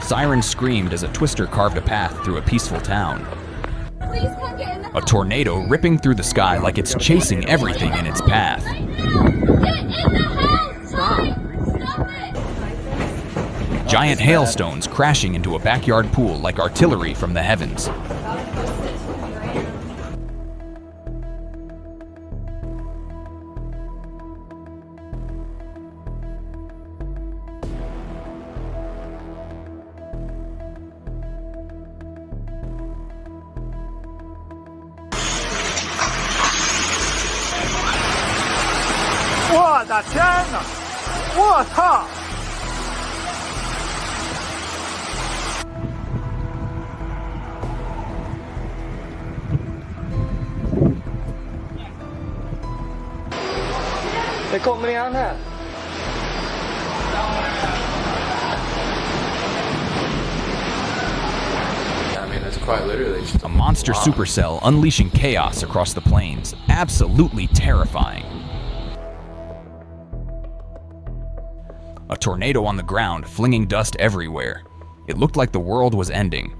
Sirens screamed as a twister carved a path through a peaceful town. A tornado ripping through the sky like it's chasing everything in its path. Giant hailstones crashing into a backyard pool like artillery from the heavens. I mean, it's quite literally just A monster supercell unleashing chaos across the plains. Absolutely terrifying. A tornado on the ground, flinging dust everywhere. It looked like the world was ending.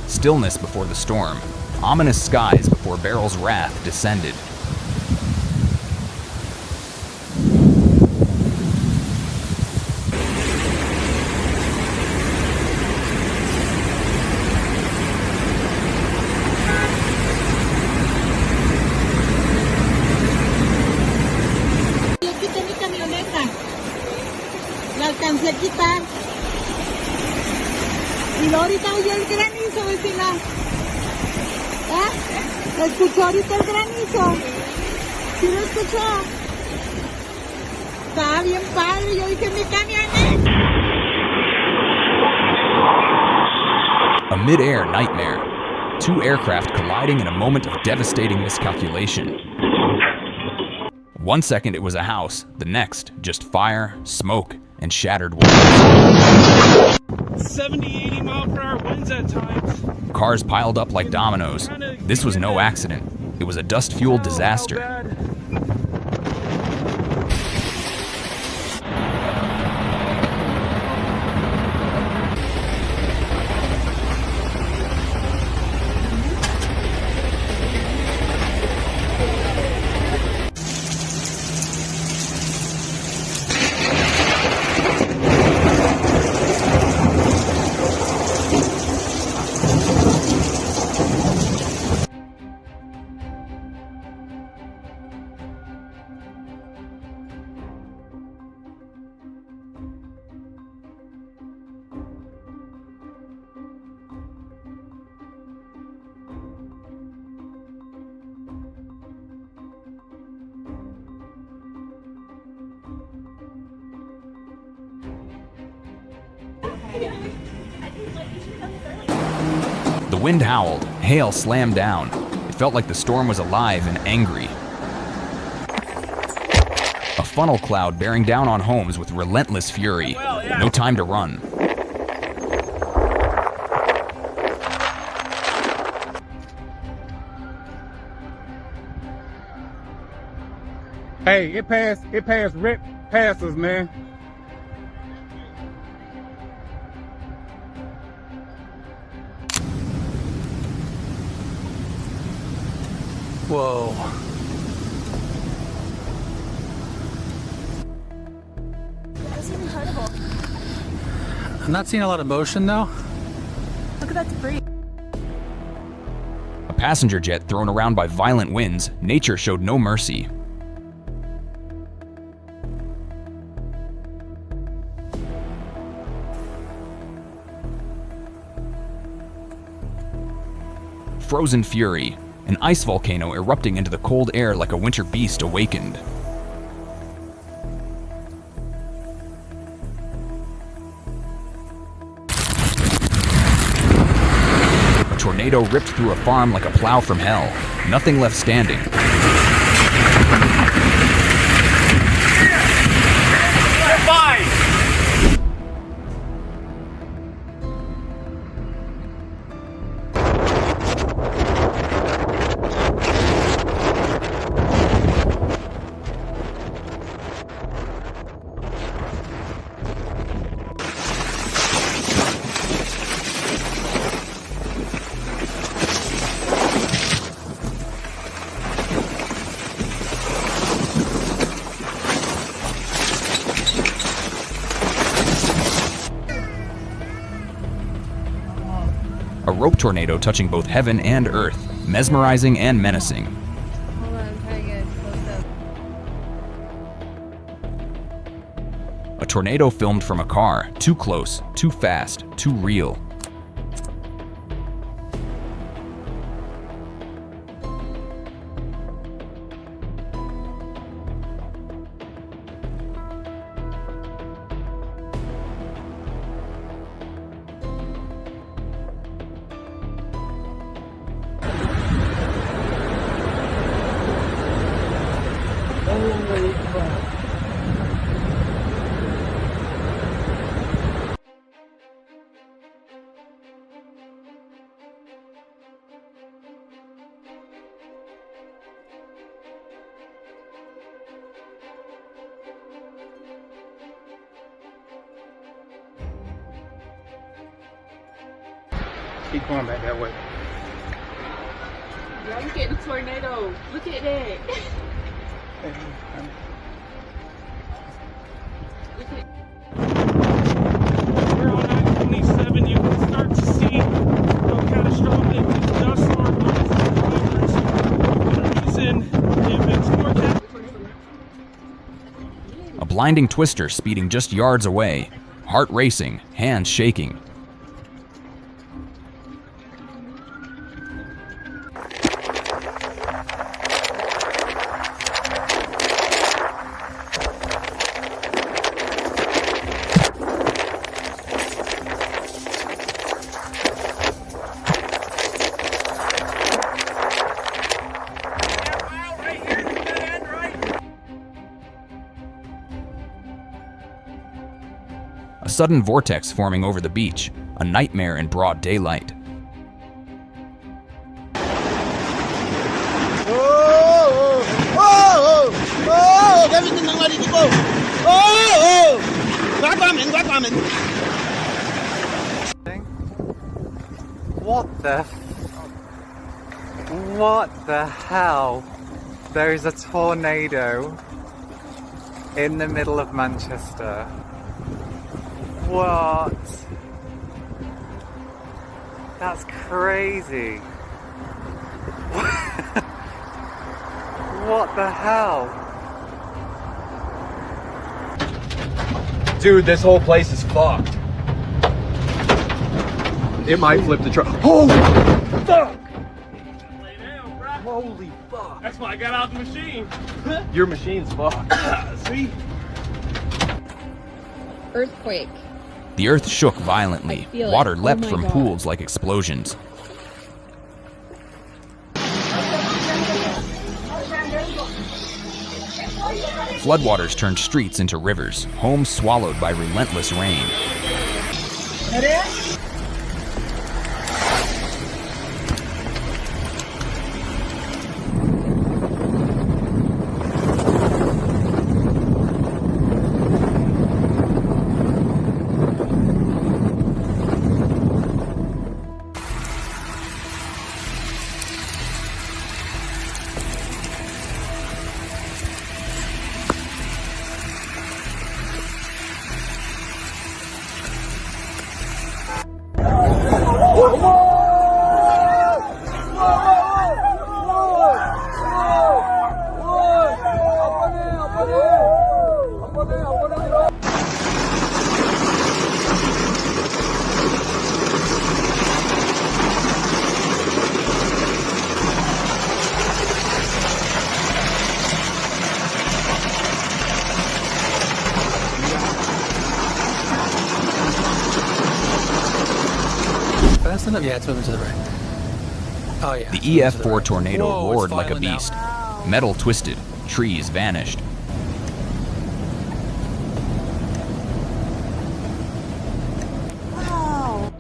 Stillness before the storm. Ominous skies before Beryl's wrath descended. Yo quité mi camioneta, la alcancé a quitar. Y luego ahorita oyó el granizo, vecina. ¿Ah? ¿Escuchó ahorita el granizo? ¿Sí lo escuchó? Estaba bien padre, yo dije mi camioneta. A mid-air nightmare. Two aircraft colliding in a moment of devastating miscalculation. 1 second it was a house, the next just fire, smoke, and shattered walls. 70, 80 mile per hour winds at times. Cars piled up like dominoes. This was no accident. It was a dust-fueled disaster. The wind howled, hail slammed down. It felt like the storm was alive and angry. A funnel cloud bearing down on homes with relentless fury. No time to run. Hey, it passed right past us, man. Whoa. That's incredible. I'm not seeing a lot of motion though. Look at that debris. A passenger jet thrown around by violent winds, nature showed no mercy. Frozen fury, an ice volcano erupting into the cold air like a winter beast awakened. A tornado ripped through a farm like a plow from hell. Nothing left standing. A rope tornado touching both heaven and earth, mesmerizing and menacing. Hold on, I'm trying to get close up. A tornado filmed from a car, too close, too fast, too real. Keep going back that way. Y'all look at the tornado. Look at that. We're on I-27. You can start to see how catastrophic this dust storm was. The reason it makes more A blinding twister speeding just yards away, heart racing, hands shaking. A sudden vortex forming over the beach, a nightmare in broad daylight. Everything is ready to go. We're coming. What the hell? There is a tornado in the middle of Manchester. What? That's crazy. What the hell? Dude, this whole place is fucked. It might flip the truck. Oh, fuck! Lay down, bro. Holy fuck. That's why I got out the machine. Your machine's fucked. See? Earthquake. The earth shook violently. I feel it. Water Oh leapt my from God. pools like explosions. Floodwaters turned streets into rivers, homes swallowed by relentless rain. fast enough? Yeah, it's moving to the right. Oh, yeah. The it's moving to the EF4 right. tornado Whoa, it's roared like a violent now. beast. Metal twisted, trees vanished. Wow.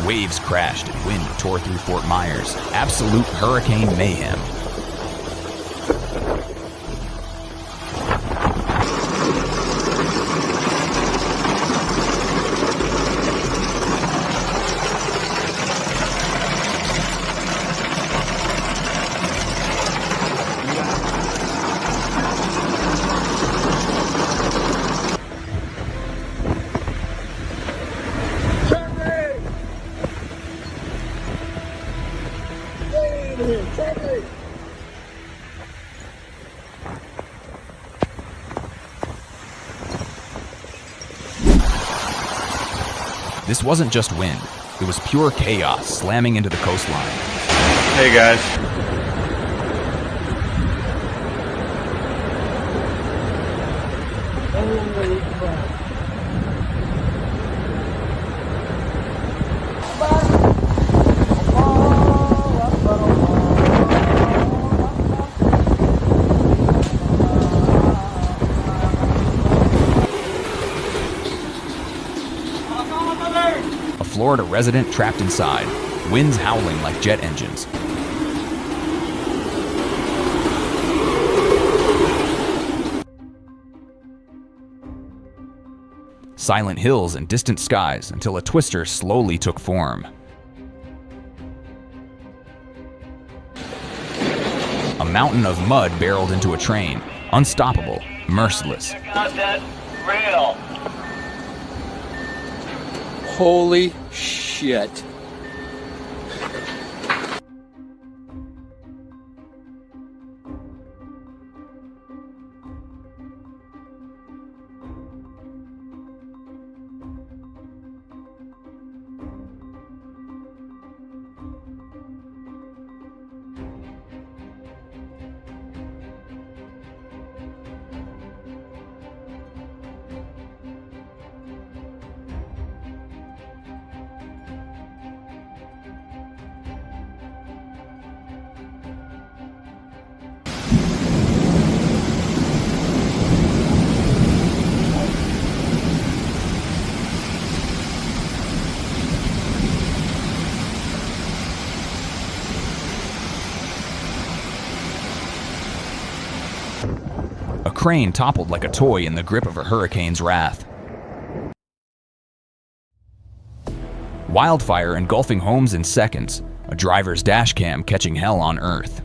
Waves crashed and wind tore through Fort Myers. Absolute hurricane mayhem. This wasn't just wind. It was pure chaos slamming into the coastline. Hey guys. A Florida resident trapped inside, winds howling like jet engines. Silent hills and distant skies until a twister slowly took form. A mountain of mud barreled into a train, unstoppable, merciless. Holy shit. A crane toppled like a toy in the grip of a hurricane's wrath. Wildfire engulfing homes in seconds, a driver's dash cam catching hell on earth.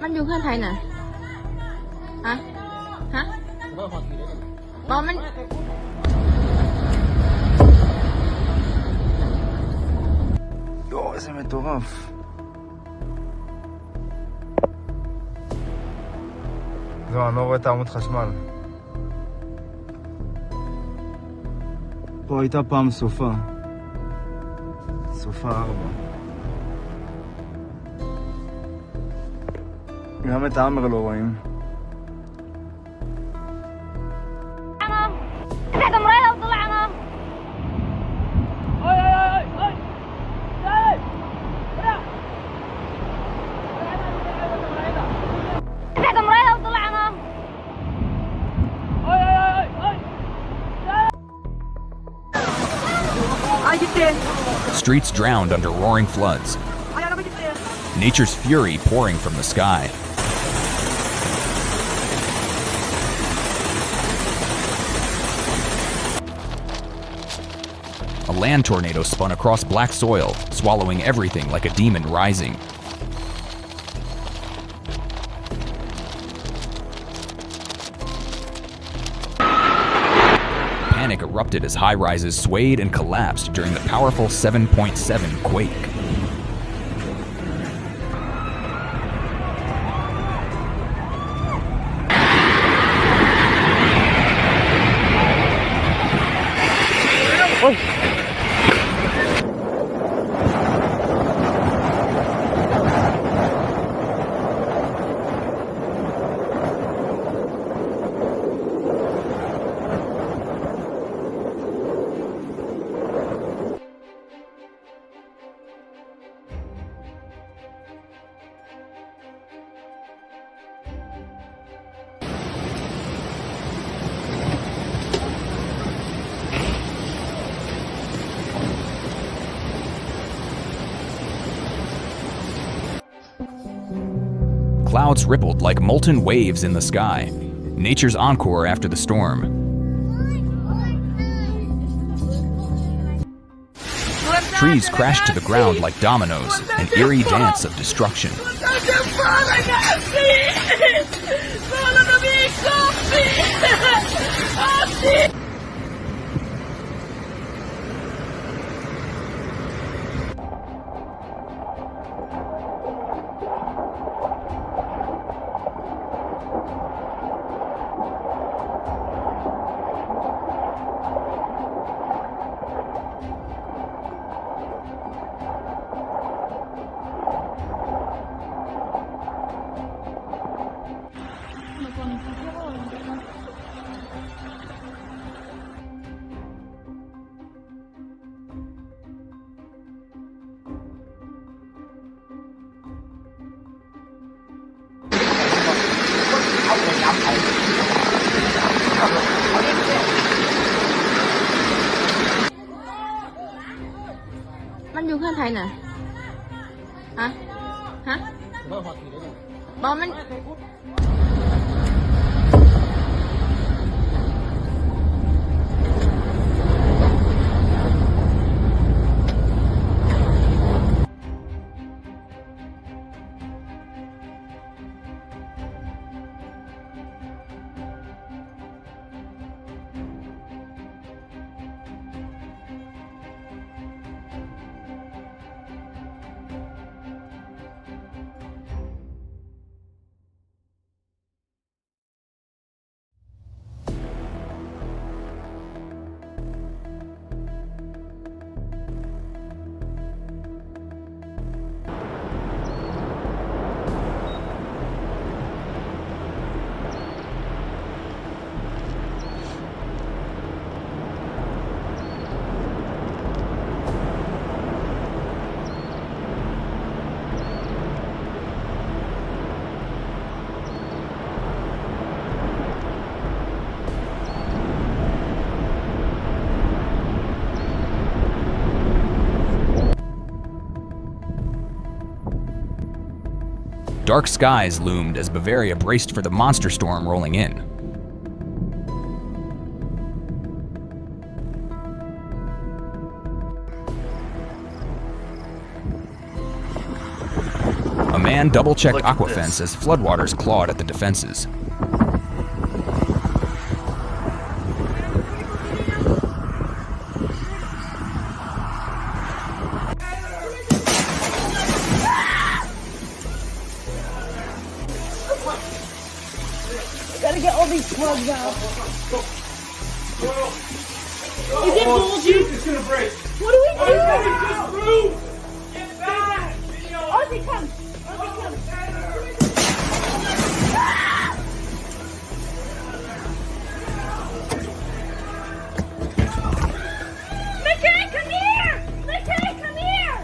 Mìnhอยู่เพื่อนไทยน่ะฮะบอมัน יואו, איזה מטורף. זהו, אני לא רואה את העמוד חשמל. פה הייתה פעם סופה. סופה 4. גם את האמר לא רואים. Streets drowned under roaring floods. Nature's fury pouring from the sky. A land tornado spun across black soil, swallowing everything like a demon rising. Panic erupted as high-rises swayed and collapsed during the powerful 7.7 quake. Clouds rippled like molten waves in the sky. Nature's encore after the storm. Trees crashed to the ground like dominoes, an eerie dance of destruction. Anhอยู่ข้างไทยน่ะฮะฮะบอกมัน Dark skies loomed as Bavaria braced for the monster storm rolling in. A man double-checked Aquafence as floodwaters clawed at the defenses. Gotta get all these plugs out. Is it bullshit? It's gonna break. What do we do? Just move! Get back! Ozzy, come! Ozzy, come! Mickey, come here! Mickey, come here!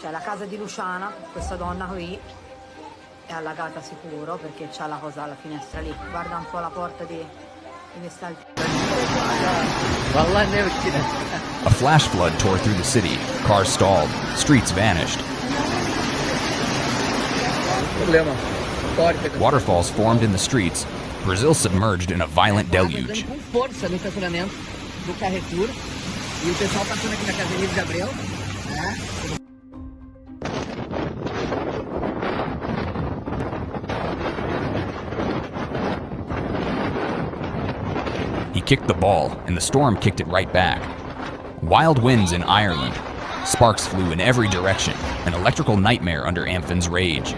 C'è la casa di Luciana, questa donna qui è allagata sicuro perché c'ha la cosa alla finestra lì. Guarda un po' la porta di questa. A flash flood tore through the city. Cars stalled. Streets vanished. Waterfalls formed in the streets. Brazil submerged in a violent deluge. He kicked the ball, and the storm kicked it right back. Wild winds in Ireland. Sparks flew in every direction, an electrical nightmare under Amphen's rage.